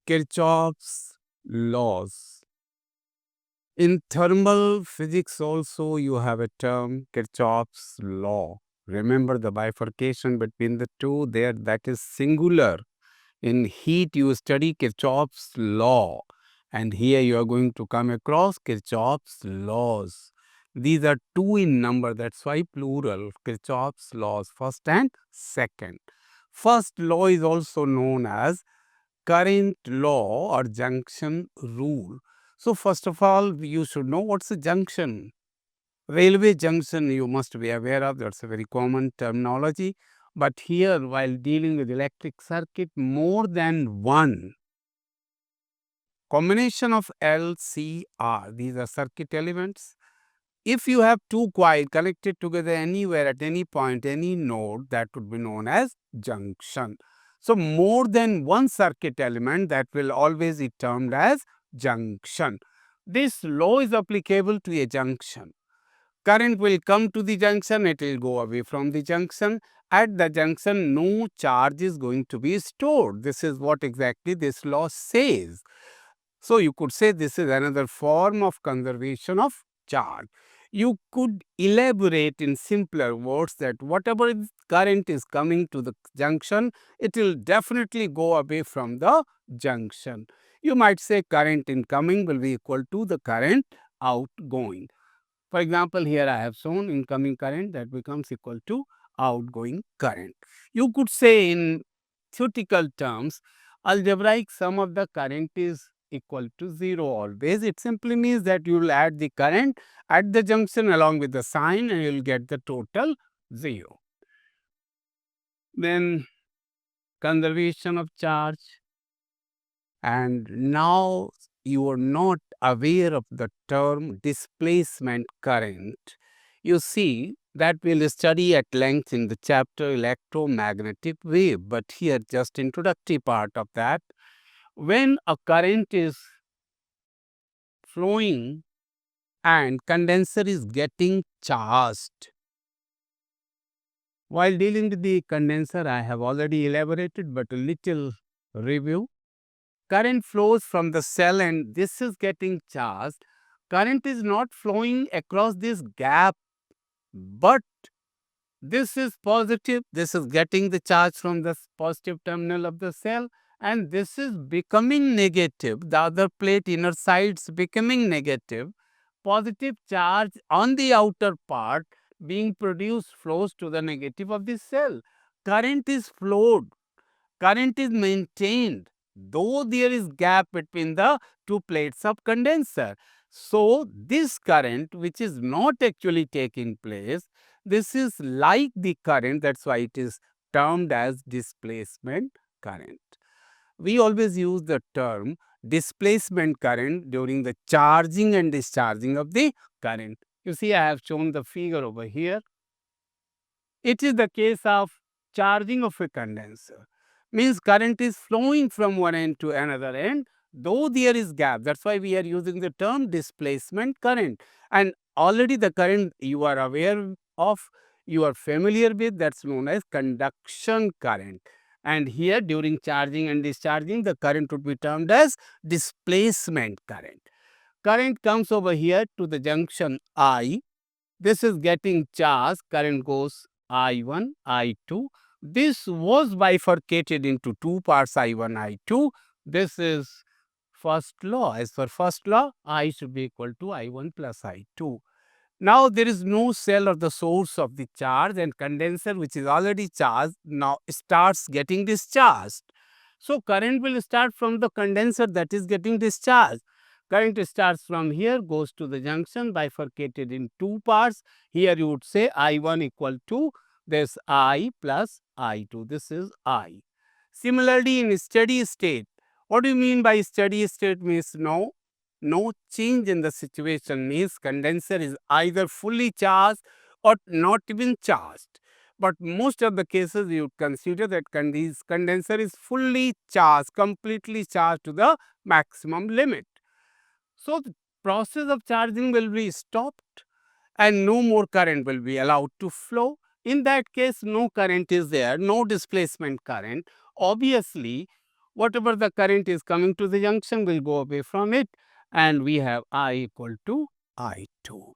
Kirchhoff's laws. In thermal physics also you have a term Kirchhoff's law. Remember the bifurcation between the two there, that is singular. In heat you study Kirchhoff's law, and here you are going to come across Kirchhoff's laws. These are two in number, that's why plural, Kirchhoff's laws, first and second. First law is also known as current law or junction rule. So first of all, you should know what's a junction. Railway junction you must be aware of, that's a very common terminology. But here, while dealing with electric circuit, more than one combination of L, C, R, these are circuit elements. If you have two coils connected together anywhere at any point, any node, that would be known as junction. So, more than one circuit element, that will always be termed as junction. This law is applicable to a junction. Current will come to the junction, it will go away from the junction. At the junction, no charge is going to be stored. This is what exactly this law says. So, you could say this is another form of conservation of charge. You could elaborate in simpler words that whatever current is coming to the junction, it will definitely go away from the junction. You might say current incoming will be equal to the current outgoing. For example, here I have shown incoming current, that becomes equal to outgoing current. You could say in theoretical terms, algebraic sum of the current is equal to 0 always. It simply means that you will add the current at the junction along with the sign and you will get the total 0. Then conservation of charge, and now you are not aware of the term displacement current. You see, that we'll study at length in the chapter electromagnetic wave, but here just introductory part of that. When a current is flowing and condenser is getting charged. While dealing with the condenser, I have already elaborated, but a little review. Current flows from the cell and this is getting charged. Current is not flowing across this gap, but this is positive. This is getting the charge from the positive terminal of the cell, and this is becoming negative. The other plate inner sides becoming negative. Positive charge on the outer part being produced flows to the negative of the cell. Current is flowed. Current is maintained, though there is gap between the two plates of condenser. So, this current which is not actually taking place, this is like the current, that is why it is termed as displacement current. We always use the term displacement current during the charging and discharging of the current. You see, I have shown the figure over here. It is the case of charging of a condenser. Means current is flowing from one end to another end, though there is gap. That's why we are using the term displacement current. And already the current you are aware of, you are familiar with, that's known as conduction current. And here during charging and discharging, the current would be termed as displacement current. Current comes over here to the junction I. This is getting charged, current goes I1, I2. This was bifurcated into two parts, I1, I2. This is first law. As per first law, I should be equal to I1 plus I2. Now, there is no cell or the source of the charge, and condenser which is already charged now starts getting discharged. So, current will start from the condenser that is getting discharged. Current starts from here, goes to the junction, bifurcated in two parts. Here you would say I1 equal to this I plus I2. This is I. Similarly, in steady state, what do you mean by steady state? Means no change in the situation, means condenser is either fully charged or not even charged. But most of the cases you consider that condenser is fully charged, completely charged to the maximum limit. So, the process of charging will be stopped and no more current will be allowed to flow. In that case, no current is there, no displacement current. Obviously, whatever the current is coming to the junction will go away from it, and we have I equal to I2.